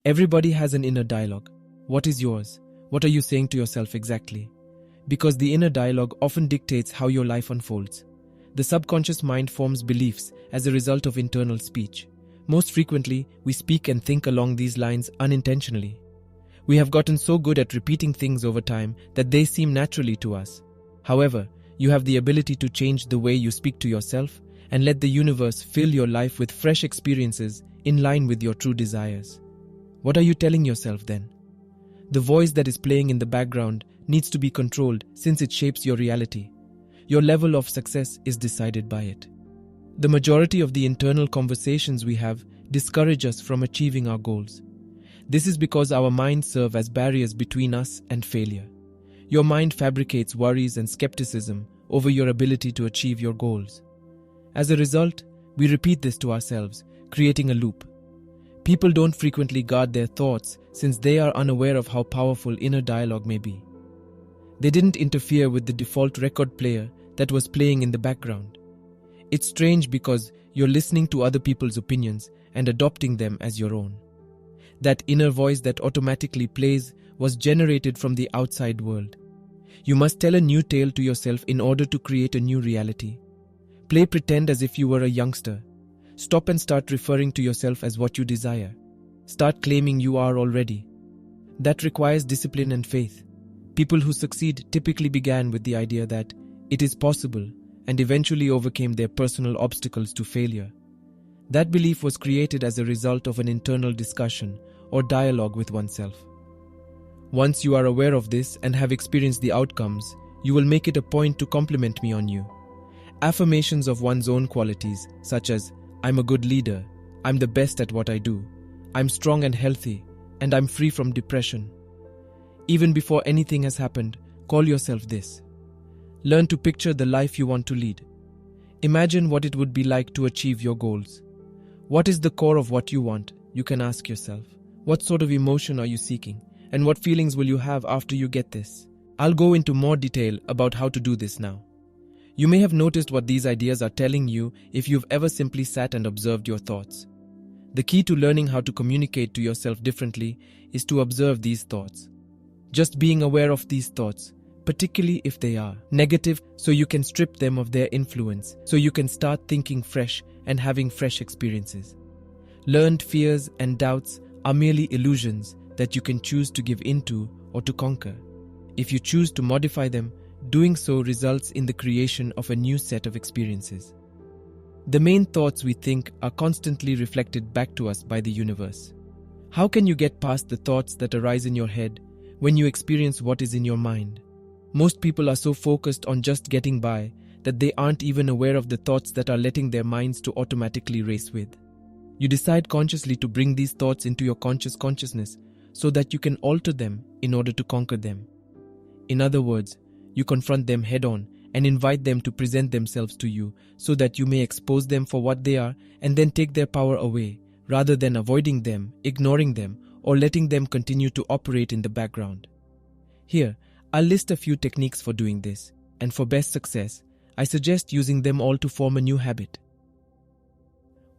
Everybody has an inner dialogue. What is yours? What are you saying to yourself exactly? Because the inner dialogue often dictates how your life unfolds. The subconscious mind forms beliefs as a result of internal speech. Most frequently, we speak and think along these lines unintentionally. We have gotten so good at repeating things over time that they seem naturally to us. However, you have the ability to change the way you speak to yourself and let the universe fill your life with fresh experiences in line with your true desires. What are you telling yourself then? The voice that is playing in the background needs to be controlled since it shapes your reality. Your level of success is decided by it. The majority of the internal conversations we have discourage us from achieving our goals. This is because our minds serve as barriers between us and failure. Your mind fabricates worries and skepticism over your ability to achieve your goals. As a result, we repeat this to ourselves, creating a loop. People don't frequently guard their thoughts since they are unaware of how powerful inner dialogue may be. They didn't interfere with the default record player that was playing in the background. It's strange because you're listening to other people's opinions and adopting them as your own. That inner voice that automatically plays was generated from the outside world. You must tell a new tale to yourself in order to create a new reality. Play pretend as if you were a youngster. Stop and start referring to yourself as what you desire. Start claiming you are already. That requires discipline and faith. People who succeed typically began with the idea that it is possible and eventually overcame their personal obstacles to failure. That belief was created as a result of an internal discussion or dialogue with oneself. Once you are aware of this and have experienced the outcomes, you will make it a point to compliment me on you. Affirmations of one's own qualities, such as, I'm a good leader, I'm the best at what I do, I'm strong and healthy, and I'm free from depression. Even before anything has happened, call yourself this. Learn to picture the life you want to lead. Imagine what it would be like to achieve your goals. What is the core of what you want? You can ask yourself. What sort of emotion are you seeking? And what feelings will you have after you get this? I'll go into more detail about how to do this now. You may have noticed what these ideas are telling you if you've ever simply sat and observed your thoughts. The key to learning how to communicate to yourself differently is to observe these thoughts. Just being aware of these thoughts, particularly if they are negative, so you can strip them of their influence, so you can start thinking fresh and having fresh experiences. Learned fears and doubts are merely illusions that you can choose to give into or to conquer. If you choose to modify them, doing so results in the creation of a new set of experiences. The main thoughts we think are constantly reflected back to us by the universe. How can you get past the thoughts that arise in your head when you experience what is in your mind? Most people are so focused on just getting by that they aren't even aware of the thoughts that are letting their minds to automatically race with. You decide consciously to bring these thoughts into your consciousness so that you can alter them in order to conquer them. In other words, you confront them head-on and invite them to present themselves to you so that you may expose them for what they are and then take their power away, rather than avoiding them, ignoring them, or letting them continue to operate in the background. Here, I'll list a few techniques for doing this, and for best success, I suggest using them all to form a new habit.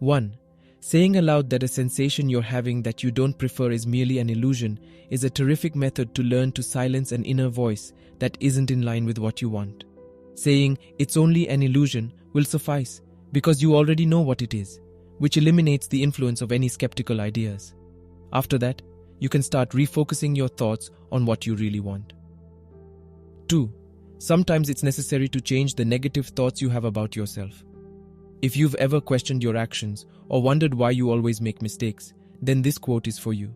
1. Saying aloud that a sensation you're having that you don't prefer is merely an illusion is a terrific method to learn to silence an inner voice that isn't in line with what you want. Saying it's only an illusion will suffice because you already know what it is, which eliminates the influence of any skeptical ideas. After that, you can start refocusing your thoughts on what you really want. 2. Sometimes it's necessary to change the negative thoughts you have about yourself. If you've ever questioned your actions or wondered why you always make mistakes, then this quote is for you.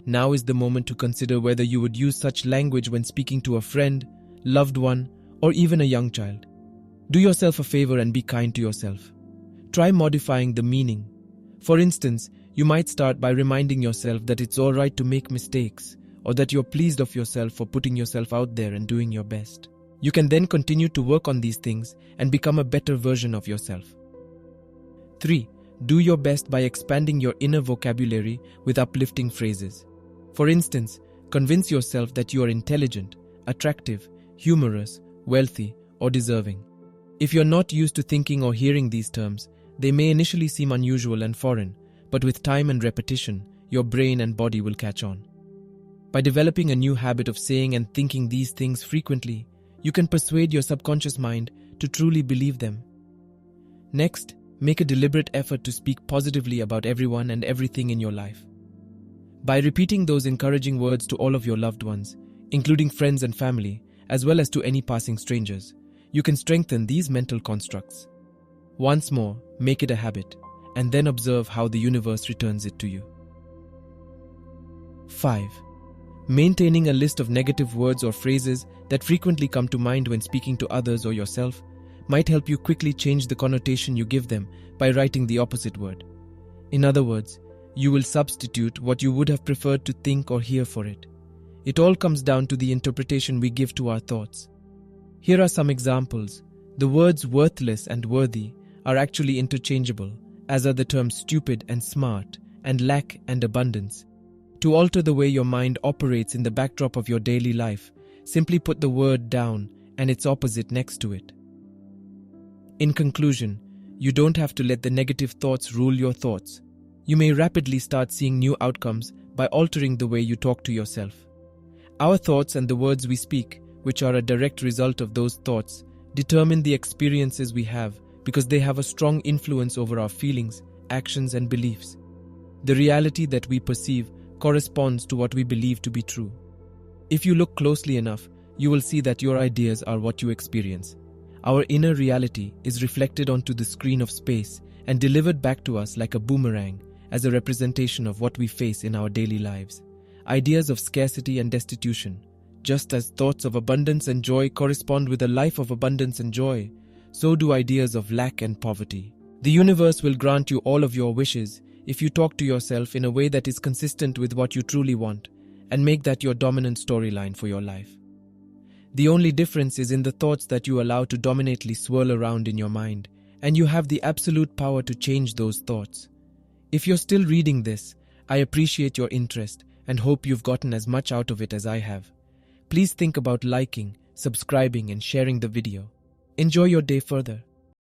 Now is the moment to consider whether you would use such language when speaking to a friend, loved one, or even a young child. Do yourself a favor and be kind to yourself. Try modifying the meaning. For instance, you might start by reminding yourself that it's alright to make mistakes, or that you're pleased of yourself for putting yourself out there and doing your best. You can then continue to work on these things and become a better version of yourself. 3. Do your best by expanding your inner vocabulary with uplifting phrases. For instance, convince yourself that you are intelligent, attractive, humorous, wealthy, or deserving. If you're not used to thinking or hearing these terms, they may initially seem unusual and foreign, but with time and repetition, your brain and body will catch on. By developing a new habit of saying and thinking these things frequently, you can persuade your subconscious mind to truly believe them. Next, make a deliberate effort to speak positively about everyone and everything in your life. By repeating those encouraging words to all of your loved ones, including friends and family, as well as to any passing strangers, you can strengthen these mental constructs. Once more, make it a habit, and then observe how the universe returns it to you. 5. Maintaining a list of negative words or phrases that frequently come to mind when speaking to others or yourself might help you quickly change the connotation you give them by writing the opposite word. In other words, you will substitute what you would have preferred to think or hear for it. It all comes down to the interpretation we give to our thoughts. Here are some examples. The words worthless and worthy are actually interchangeable, as are the terms stupid and smart, and lack and abundance. To alter the way your mind operates in the backdrop of your daily life, simply put the word down and its opposite next to it. In conclusion, you don't have to let the negative thoughts rule your thoughts. You may rapidly start seeing new outcomes by altering the way you talk to yourself. Our thoughts and the words we speak, which are a direct result of those thoughts, determine the experiences we have because they have a strong influence over our feelings, actions, and beliefs. The reality that we perceive corresponds to what we believe to be true. If you look closely enough, you will see that your ideas are what you experience. Our inner reality is reflected onto the screen of space and delivered back to us like a boomerang as a representation of what we face in our daily lives. Ideas of scarcity and destitution, just as thoughts of abundance and joy correspond with a life of abundance and joy, so do ideas of lack and poverty. The universe will grant you all of your wishes if you talk to yourself in a way that is consistent with what you truly want and make that your dominant storyline for your life. The only difference is in the thoughts that you allow to dominantly swirl around in your mind, and you have the absolute power to change those thoughts. If you're still reading this, I appreciate your interest and hope you've gotten as much out of it as I have. Please think about liking, subscribing, and sharing the video. Enjoy your day further.